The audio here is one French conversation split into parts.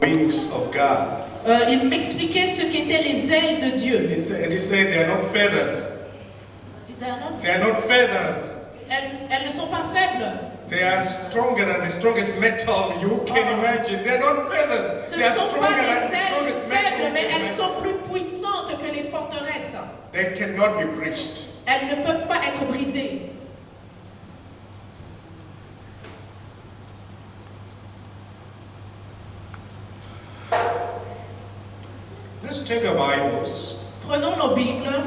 wings of God. Il m'expliquait ce qu'étaient les ailes de Dieu. He said they are not feathers. They are not feathers. Elles ne sont pas faibles. They are stronger than the strongest metal you can imagine. They are not feathers. Ce They are ne sont stronger pas than des the ailes strongest metal faibles, you mais can elles imagine. sont plus puissantes que les forteresses. They cannot be breached. Elles ne peuvent pas être brisées. Let's take our Bibles Prenons nos Bibles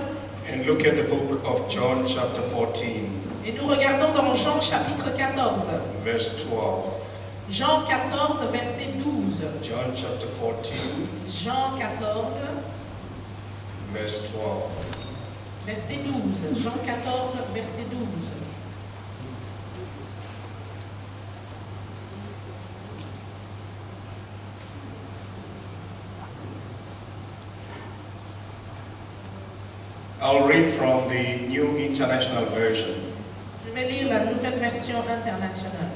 and look at the book of John chapter 14, et nous regardons dans Jean chapitre 14. verse 12. Jean 14, verset 12. John chapter 14, Jean 14, verse 12. verset 12. Jean 14, verset 12. I'll read from the New International Version. Je vais lire la nouvelle version internationale.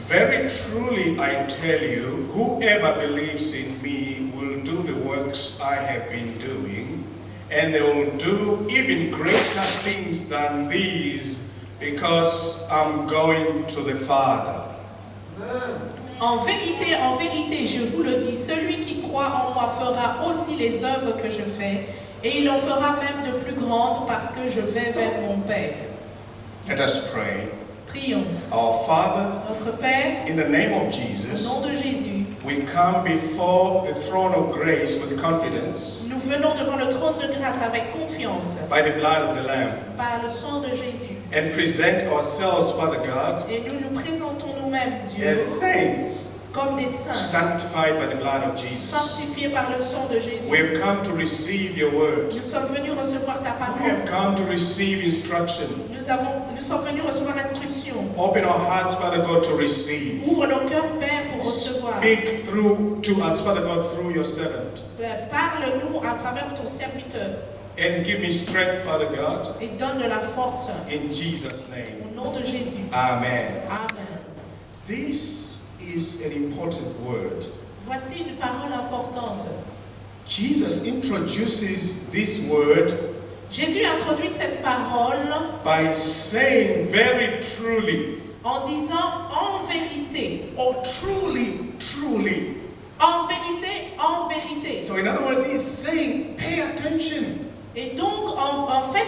Very truly I tell you, whoever believes in me will do the works I have been doing, and they will do even greater things than these, because I'm going to the Father. En vérité, je vous le dis, celui qui croit en moi fera aussi les œuvres que je fais, et il en fera même de plus grandes parce que je vais vers mon Père. Let us pray. Prions. Our Father, Notre Père, in the name of au Jesus, nom de Jésus, we come before the throne of grace with confidence nous venons devant le trône de grâce avec confiance, by the blood of the Lamb, par le sang de Jésus. and present ourselves, Father God, Et nous nous présentons nous-mêmes, Dieu, as saints, comme des saints, sanctified by the blood of Jesus. sanctifiés par le sang de Jésus. We have come to receive your word. Nous sommes venus recevoir ta We parole. have come to receive instruction. Nous sommes venus recevoir l'instruction. Open our hearts, Father God, to receive. Ouvre nos cœurs, Père, pour recevoir. Speak through to us, Father God, through your servant. Parle-nous à travers ton serviteur And give me strength, Father God, et donne de la force in Jesus' name. au nom de Jésus. Amen. Amen. This is an important word. Voici une parole importante. Jesus introduces this word Jésus introduit cette parole by saying very truly, en disant en vérité. or truly, truly. En vérité, en vérité. So in other words, he's saying, pay attention. Et donc, en fait,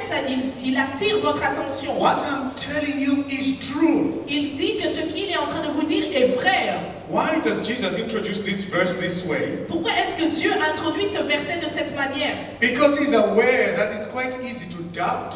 il attire votre attention. What I'm telling you is true. Il dit que ce qu'il est en train de vous dire est vrai. Why does Jesus introduce this verse this way? Pourquoi est-ce que Dieu introduit ce verset de cette manière? Because he's aware that it's quite easy to doubt.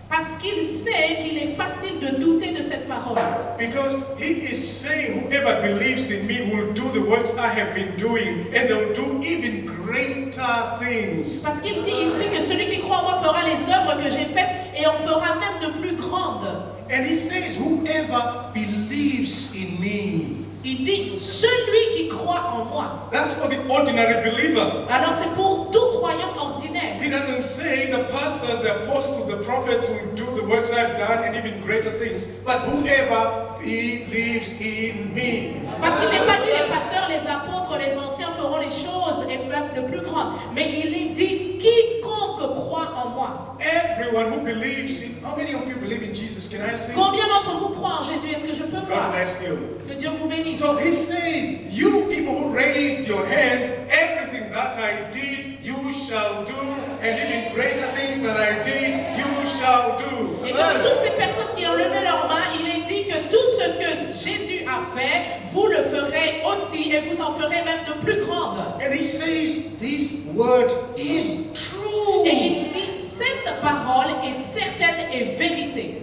Parce qu'il sait qu'il est facile de douter de cette parole. Because he is saying, whoever believes in me will do the works I have been doing, and they'll do even greater things. Parce qu'il dit ici que celui qui croit en moi fera les œuvres que j'ai faites et en fera même de plus grandes. And he says, whoever believes in me. Il dit celui qui croit en moi. That's for the ordinary believer. Alors c'est pour tout croyant ordinaire. He doesn't say the pastors, the apostles, the prophets will do the works I've done and even greater things. But whoever believes in me. Parce qu'il n'est pas dit les pasteurs, les apôtres, les anciens feront les choses et même de plus grandes. Mais il est dit quiconque croit en moi. Everyone who believes in. How many of you believe in Jesus? Can I see? Combien d'entre vous croient en Jésus? Est-ce que je peux voir? God bless you. Que Dieu vous bénisse. So he says, you people who raised your hands, everything that I did, you shall do, and even greater things that I did, you shall do. Et donc toutes ces personnes qui ont levé leurs mains, il est dit que tout ce que Jésus a fait, vous le ferez aussi et vous en ferez même de plus grandes. And he says, this word is true. Et il dit cette parole est certaine et vérité.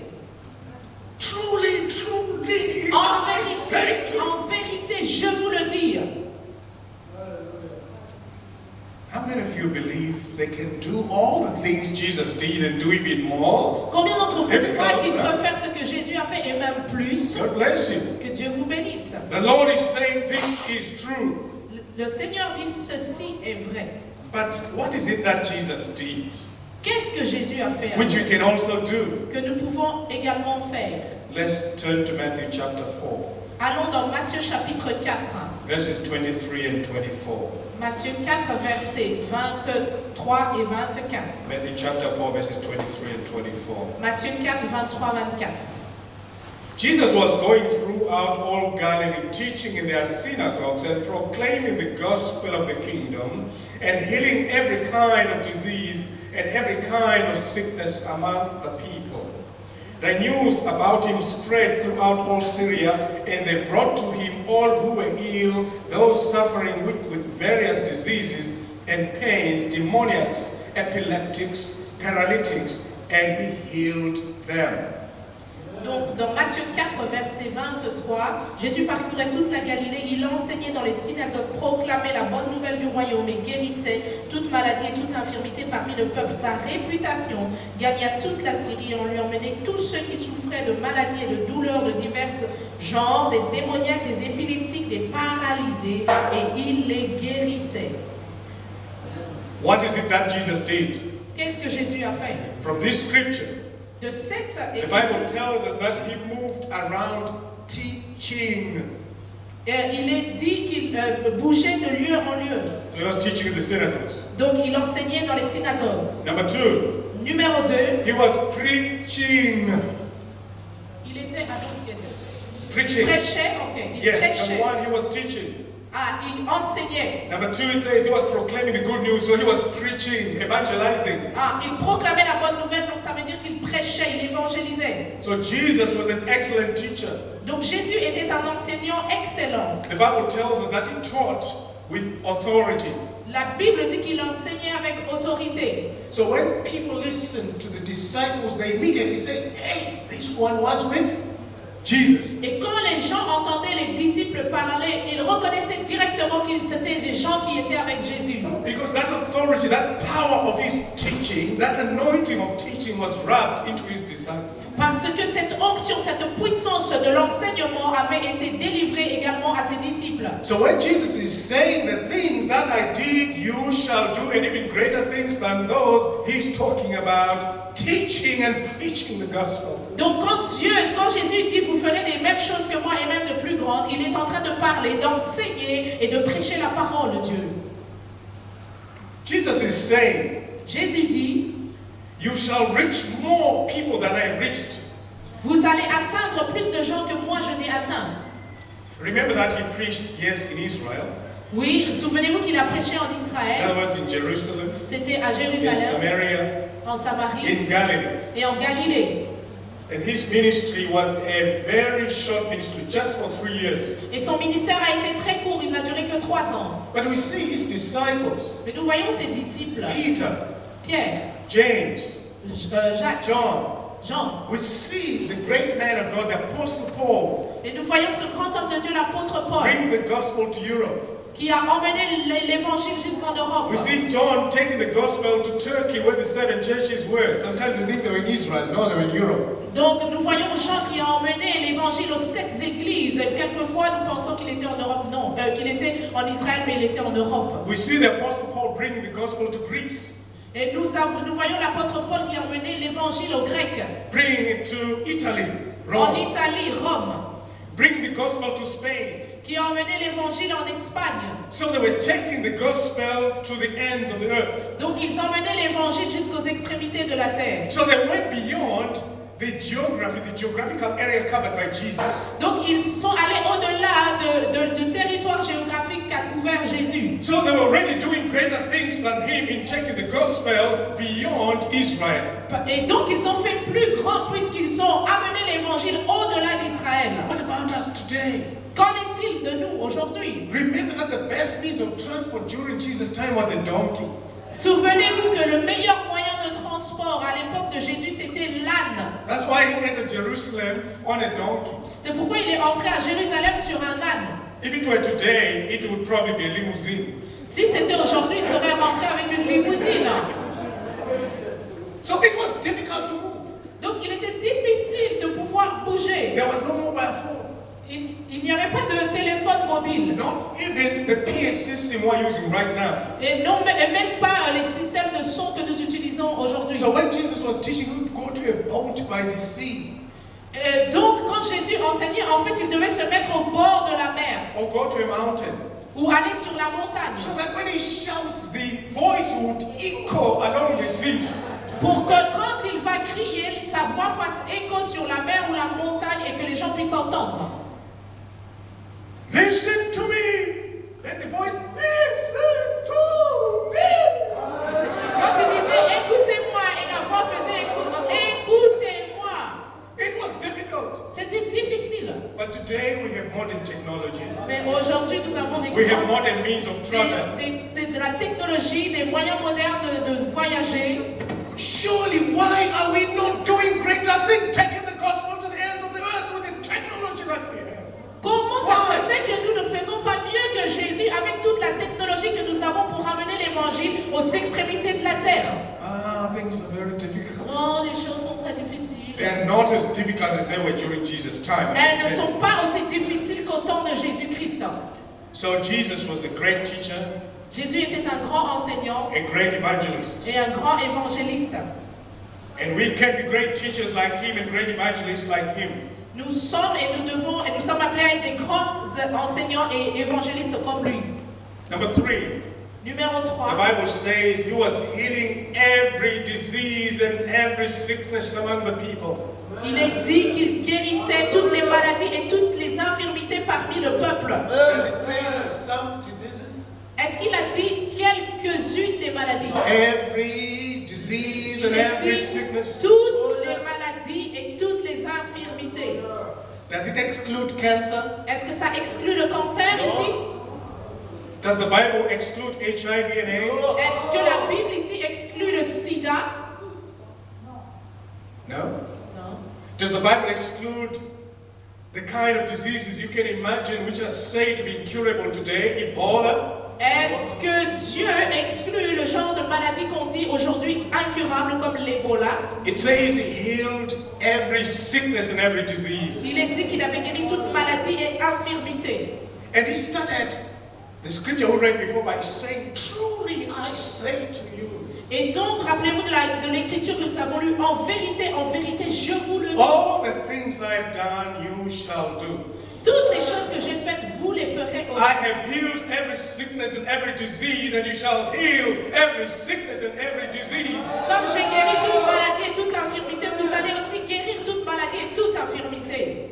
Truly, truly. En vérité, je vous le dis. How many of you believe they can do all the things Jesus did and do even more? Combien d'entre vous croient qu'ils peuvent faire ce que Jésus a fait et même plus? God bless you. Que Dieu vous bénisse. The Lord is saying this is true. Le Seigneur dit ceci est vrai. But what is it that Jesus did? Qu'est-ce que Jésus a fait? Which we can also do. Que nous pouvons également faire. Let's turn to Matthew chapter 4. Allons dans Matthieu chapitre 4. verses 23 and 24. Matthieu 4, versets 23 et 24. Matthew chapter 4, verses 23 and 24. Matthieu 4, 23, 24. Jesus was going throughout all Galilee, teaching in their synagogues and proclaiming the gospel of the kingdom and healing every kind of disease and every kind of sickness among the people. The news about him spread throughout all Syria, and they brought to him all who were ill, those suffering with various diseases and pains, demoniacs, epileptics, paralytics, and he healed them. Donc, dans Matthieu 4, verset 23, Jésus parcourait toute la Galilée, il enseignait dans les synagogues, proclamait la bonne nouvelle du royaume et guérissait toute maladie et toute infirmité parmi le peuple. Sa réputation gagna toute la Syrie. On lui emmenait tous ceux qui souffraient de maladies et de douleurs de divers genres, des démoniaques, des épileptiques, des paralysés, et il les guérissait. What is it that Jesus did? Qu'est-ce que Jésus a fait? From this scripture, De cette the Bible tells us that he moved around teaching. il est dit qu'il bougeait de lieu en lieu. So he was teaching in the synagogues. Donc il enseignait dans les synagogues. Number 2, Numéro 2, he was preaching. il était Preaching. prêchait, ok, il Yes, prêchait. number 1, he was teaching. Ah, il enseignait. Number 2, it says he was proclaiming the good news, so he was preaching, evangelizing. Ah, il proclamait la bonne nouvelle, donc ça veut dire qu'il prêchait, il évangélisait. So Jesus was an excellent teacher. Donc Jésus était un enseignant excellent. The Bible tells us that he taught with authority. La Bible dit qu'il enseignait avec autorité. So when people listen to the disciples, they immediately say, hey, this one was with Jesus. Et quand les gens entendaient les disciples parler, ils reconnaissaient directement qu'ils c'était des gens qui étaient avec Jésus. Because that authority, that power of his teaching, that anointing of teaching was rubbed into his disciples. Parce que cette onction, cette puissance de l'enseignement avait été délivrée également à ses disciples. So when Jesus is saying the things that I did, you shall do, and even greater things than those, he's talking about teaching and preaching the gospel. Donc quand Jésus dit vous ferez les mêmes choses que moi et même de plus grandes, il est en train de parler, d'enseigner et de prêcher la parole de Dieu. Jesus is saying, Jésus dit, you shall reach more people than I reached. vous allez atteindre plus de gens que moi je n'ai atteint. Remember that he preached, yes, in Israel. Oui, souvenez-vous qu'il a prêché en In Israël, other words, in Jerusalem, c'était à in Jérusalem, Samaria, en Samarie in Galilee. et en Galilée. And his ministry was a very short ministry, just for 3 years. Et son ministère a été très court, il n'a duré que 3 ans. But we see his disciples, Mais nous voyons ses disciples, Peter, Pierre, James, Jacques, John. Jean. We see the great man of God, the Apostle Paul, Et nous voyons ce grand homme de Dieu, l'apôtre Paul, bring the gospel to Europe. qui a emmené l'évangile jusqu'en Europe. We see John taking the gospel to Turkey, where the 7 churches were. Sometimes we think they were in Israel, no, they were in Europe. Donc nous voyons Jean qui a emmené l'évangile aux 7 églises. Quelquefois nous pensons qu'il était en Europe, non, qu'il était en Israël, mais il était en Europe. We see the Apostle Paul bring the gospel to Greece, Et nous voyons l'apôtre Paul qui a emmené l'évangile aux Grecs, bringing it to Italy, en Rome, Italie, Rome, bringing the gospel to Spain. qui a emmené l'évangile en Espagne. So they were taking the gospel to the ends of the earth. Donc ils emmenaient l'évangile jusqu'aux extrémités de la terre. So they went beyond the geographical area covered by Jesus. Donc ils sont allés au-delà du territoire géographique qu'a couvert Jésus. So they were already doing greater things than him in taking the gospel beyond Israel. Et donc ils ont fait plus grand puisqu'ils ont amené l'évangile au-delà d'Israël. What about us today? Qu'en est-il de nous aujourd'hui? Remember that the best means of transport during Jesus' time was a donkey. Souvenez-vous que le meilleur moyen de transport à l'époque de Jésus, c'était l'âne. That's why he entered Jerusalem on a donkey. C'est pourquoi il est entré à Jérusalem sur un âne. If it were today, it would probably be a limousine. Si c'était aujourd'hui, il serait rentré avec une limousine. So it was difficult to move. Donc il était difficile de pouvoir bouger. There was no mobile phone. Il n'y avait pas de téléphone mobile. Not even the PA system we're using right now. Et même pas les systèmes de son que nous utilisons aujourd'hui. So when Jesus was teaching, he would go to a boat by the sea. Donc, quand Jésus enseignait, en fait, il devait se mettre au bord de la mer or go to a mountain. ou aller sur la montagne So that when he shouts, the voice would echo along the sea. pour que quand il va crier, sa voix fasse écho sur la mer ou la montagne et que les gens puissent entendre. Listen to me. And the voice, listen to me. Quand il disait écoutez-moi et la voix faisait écoutez-moi, It was difficult. c'était difficile. But today we have modern technology. Mais aujourd'hui, nous avons We have modern means of travel. de la technologie, des moyens modernes de voyager. Surely, why are we not doing greater things, taking the gospel to the ends of the earth with the technology that we have? Comment ça se fait que nous ne faisons pas mieux que Jésus avec toute la technologie que nous avons pour ramener l'évangile aux extrémités de la terre? Ah, things are very difficult. Oh, les choses sont très difficiles. They are not as difficult as they were during Jesus' time. Elles ne sont pas aussi difficiles qu'au temps de Jésus-Christ. So Jesus was a great teacher, Jésus était un grand enseignant a great evangelist. et un grand évangéliste. And we can be great teachers like him and great evangelists like him. Nous sommes nous sommes appelés à être des grands enseignants et évangélistes comme lui. Number 3, Numéro the 3. Bible says he was healing every disease and every sickness among the people. Il est dit qu'il guérissait toutes les maladies et toutes les infirmités parmi le peuple. Does it say some diseases? Est-ce qu'il a dit quelques-unes des maladies? Every disease and Il a every dit sickness. toutes les maladies et toutes les infirmités. Does it exclude cancer? Est-ce que ça exclut le cancer ici? Does the Bible exclude HIV and AIDS? Est-ce que la Bible ici exclut le sida? No. Non. Does the Bible exclude the kind of diseases you can imagine which are said to be incurable today? Ebola? Est-ce que Dieu exclut le genre de maladie qu'on dit aujourd'hui incurable comme l'Ebola? It says he healed every sickness and every disease. Il est dit qu'il avait guéri toute maladie et infirmité. And he started the scripture we read before by saying, truly I say to you. Et donc, rappelez-vous de l'écriture que nous avons lue, en vérité, je vous le dis. All the things I've done, you shall do. Toutes les choses que j'ai faites, vous les ferez I aussi. have healed every sickness and every disease, and you shall heal every sickness and every disease. Comme j'ai guéri toute maladie et toute infirmité, vous allez aussi guérir toute maladie et toute infirmité.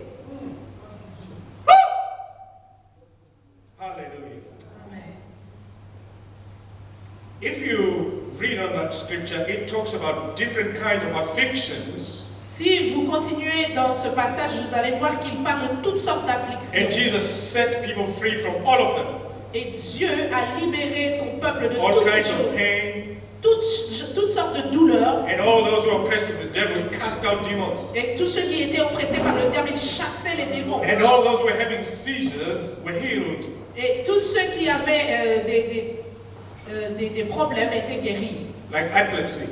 Hallelujah. Amen. If you read on that scripture, it talks about different kinds of afflictions. Si vous continuez dans ce passage, vous allez voir qu'il parle de toutes sortes And d'afflictions. Jesus set people free from all of them. Et Dieu a libéré son peuple de All toutes ces kinds of choses. pain. Toutes sortes de douleurs. And all those who are oppressed of the devil, he cast out demons. Et tous ceux qui étaient oppressés par le diable, ils chassaient les démons. And all those who were having seizures were healed. Et tous ceux qui avaient des problèmes étaient guéris. Like epilepsy.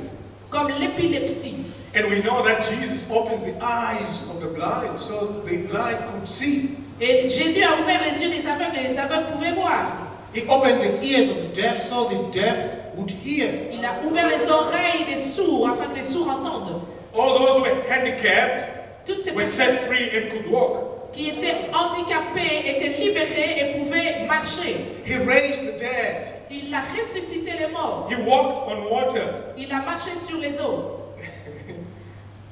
Comme l'épilepsie. And we know that Jesus opened the eyes of the blind so the blind could see. Et Jésus a ouvert les yeux des aveugles et les aveugles pouvaient voir. He opened the ears of the deaf so the deaf would hear. Il a ouvert les oreilles des sourds afin que les sourds entendent. All those who were handicapped Toutes ces were set personnes free and could walk. qui étaient handicapées étaient libérées et pouvaient marcher. He raised the dead. Il a ressuscité les morts. He walked on water. Il a marché sur les eaux.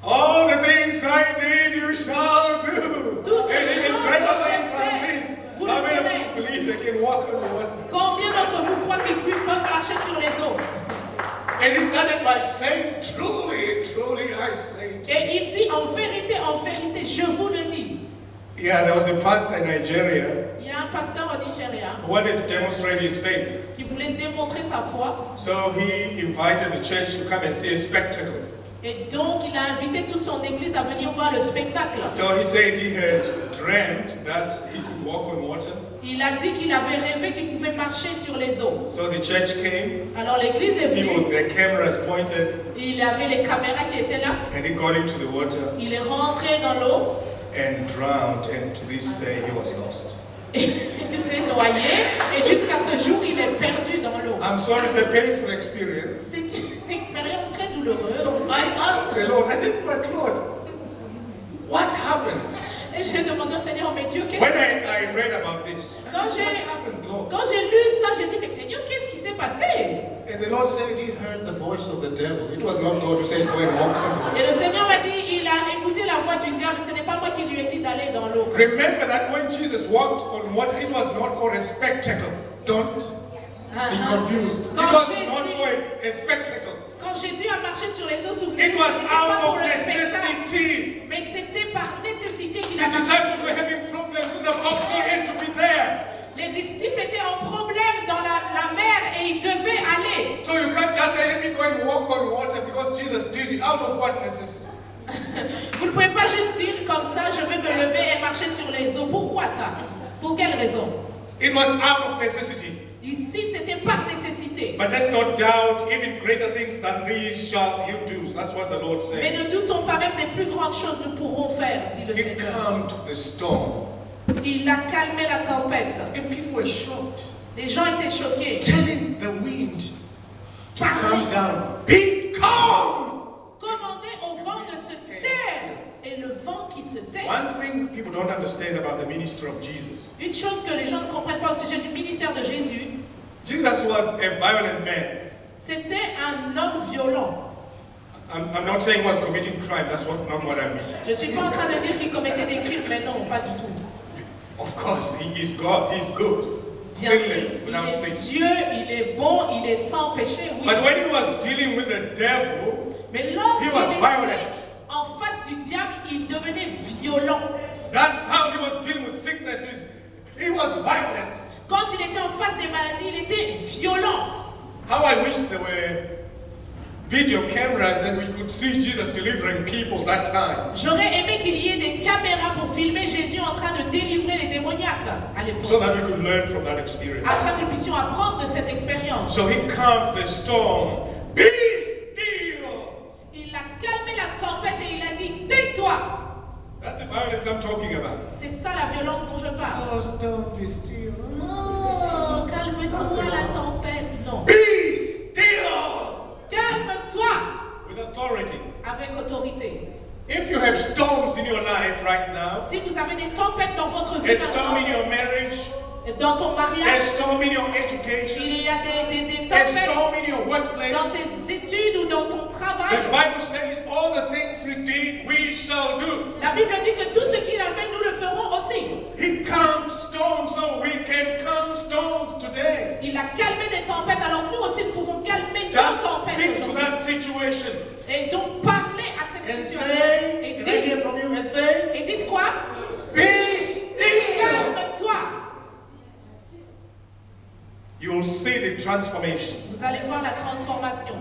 All the things I did, you shall do. Toutes les And even choses greater que things j'ai than faites, these. vous How les many of ferez. you believe they can walk on the water? Combien d'entre vous croient qu'ils peuvent marcher sur les eaux? And he started by saying, truly, truly, I say to you. Et il dit en vérité, je vous le dis. Yeah, there was a pastor in Nigeria Il y a un pasteur au Nigeria who wanted to demonstrate his faith. qui voulait démontrer sa foi. So he invited the church to come and see a spectacle. Et donc il a invité toute son église à venir voir le spectacle. So he said he had dreamt that he could walk on water. Il a dit qu'il avait rêvé qu'il pouvait marcher sur les eaux. So the church came, Alors l'église est people venue. with their cameras pointed, Il y avait les caméras qui étaient là. and he got into the water Il est rentré dans l'eau. and drowned, and to this day he was lost. Il s'est noyé. Et jusqu'à ce jour, il est perdu dans l'eau. I'm sorry, it's a painful experience. C'est une expérience très douloureuse. So I asked the Lord, I said, but Lord, what happened? Et j'ai demandé au Seigneur, mais Dieu, qu'est-ce When qui I read about this, I Quand said, what happened, Lord? Quand j'ai lu ça, j'ai dit, mais Seigneur, qu'est-ce qui s'est passé? And the Lord said he heard the voice of the devil. It was not God who said, go and walk on water. Et le Seigneur m'a dit, il a écouté la voix du diable, ce n'est pas moi qui lui ai dit d'aller dans l'eau. Remember that when Jesus walked on water, it was not for a spectacle. Don't be confused. It was not for a spectacle. Quand Jésus a marché sur les eaux, souvenez-vous, It was c'était pas out pour of le spectacle, necessity. mais c'était par nécessité qu'il The a marché. disciples were having problems in the boat. He had to be there. Les disciples étaient en problème dans la mer et ils devaient aller. So you can't just say, let me go and walk on water because Jesus did it. Out of what necessity? Vous ne pouvez pas juste dire comme ça, je vais me lever et marcher sur les eaux. Pourquoi ça? Pour quelle raison? It was out of necessity. Ici, c'était par nécessité. But let's not doubt, even greater things than these shall you do. That's what the Lord Mais ne says. doutons pas, même des plus grandes choses nous pourrons faire, dit le He Seigneur. calmed the storm. Il a calmé la tempête. And people were shocked. Les gens étaient choqués. Telling the wind to Parlez. calm down. Be calm! Commandez au vent de se taire. Et le vent qui se tait. One thing people don't understand about the ministry of Jesus. Une chose que les gens ne comprennent pas au sujet du ministère de Jésus, Jesus was a violent man. c'était un homme violent. I'm not saying he was committing crime. That's not what I mean. Je ne suis pas en train de dire qu'il commettait des crimes, mais non, pas du tout. Of course, he is God. He's good. Bien sûr, Sinless, il without est sin. Dieu, il est bon, il est sans péché, oui. But when he was dealing with the devil, Mais he lorsqu'il was était violent. en face du diable, il devenait violent. That's how he was dealing with sicknesses. He was violent. Quand il était en face des maladies, il était violent. How I wish there were video cameras and we could see Jesus delivering people that time. J'aurais aimé qu'il y ait des caméras pour filmer Jésus en train de délivrer les démoniaques à l'époque, So that we could learn from that experience. afin que nous puissions apprendre de cette expérience. So he calmed the storm. Be still. Il a calmé la tempête et il a dit, tais-toi. That's the violence I'm talking about. C'est ça la violence dont je parle. Oh, stop, be still. Oh, calme-toi la tempête. Non. Be still. Calme-toi With authority. avec autorité. If you have storms in your life right now, Si vous avez des tempêtes dans votre vie a storm in maintenant, your marriage, dans ton a mariage, storm in your education, il y a des a tempêtes storm in your workplace, dans tes études ou dans ton the travail. Bible says all the things he did, we shall do. La Bible dit que tout ce qu'il a fait, nous le ferons aussi. He calmed storms so we can calm storms today. Il a calmé des tempêtes, alors nous aussi nous pouvons calmer nos Just tempêtes speak to aujourd'hui. that situation Et donc parlez à cette and situation. say, can I hear from you and say, Et dites quoi? be still. Calme-toi. You'll see the transformation. Vous allez voir la transformation.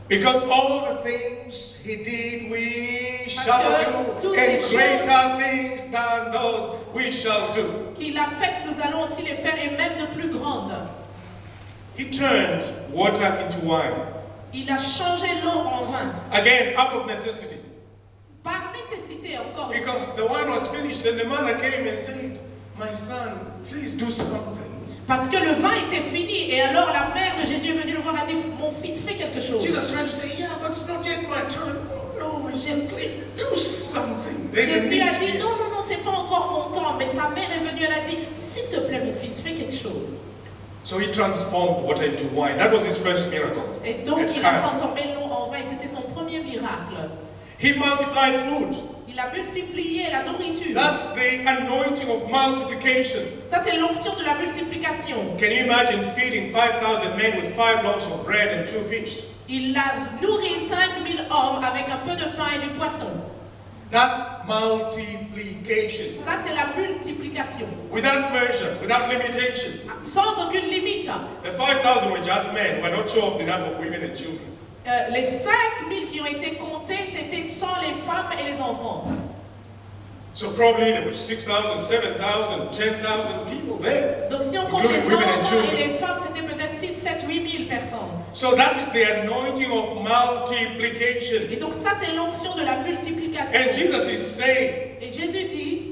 Because all the things he did, we shall do, toutes and les choses- greater things than those we shall do. Qu'il a fait, nous allons aussi les faire et même de plus grandes. He turned water into wine. Il a changé l'eau en vin. Again, out of necessity. Par nécessité encore. une fois. Because the wine was finished, and the mother came and said, my son, please do something. Parce que le vin était fini et alors la mère de Jésus est venue le voir et a dit, mon fils, fais quelque chose. Jesus tried to say, yeah, but it's not yet my turn. Oh, no, my son, please do something. There's a Jésus a need dit, here. non, non, non, c'est pas encore mon temps. Mais sa mère est venue, elle a dit, s'il te plaît, mon fils, fais quelque chose. So he transformed water into wine. That was his first miracle. Et donc, At il a Cana. transformé l'eau en vin et c'était son premier miracle. He multiplied food. Il a multiplié la nourriture. That's the anointing of multiplication. Ça, c'est l'onction de la multiplication. Can you imagine feeding 5,000 men with 5 loaves of bread and 2 fish? Il a nourri 5000 hommes avec un peu de pain et du poisson. That's multiplication. Ça, c'est la multiplication. Without measure, without limitation. Sans aucune limite. The 5,000 were just men. We're not sure of the number of women and children. Les 5000 qui ont été comptés, c'était sans les femmes et les enfants. So probably there were 6,000, 7,000, 10,000 people there. Donc si on compte les Including women and enfants children. et les femmes, c'était peut-être 6, 7, 8000 personnes. So that is the anointing of multiplication. Et donc ça, c'est l'onction de la multiplication. And Jesus is saying, Et Jésus dit,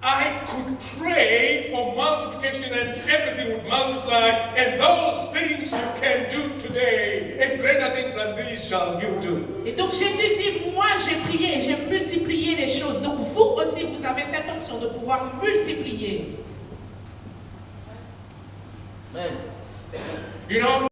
I could pray for multiplication and everything would multiply, and those things you can do today, and greater things than these shall you do. Et donc Jésus dit, moi j'ai prié et j'ai multiplié les choses. Donc vous aussi, vous avez cette onction de pouvoir multiplier. Amen. You know,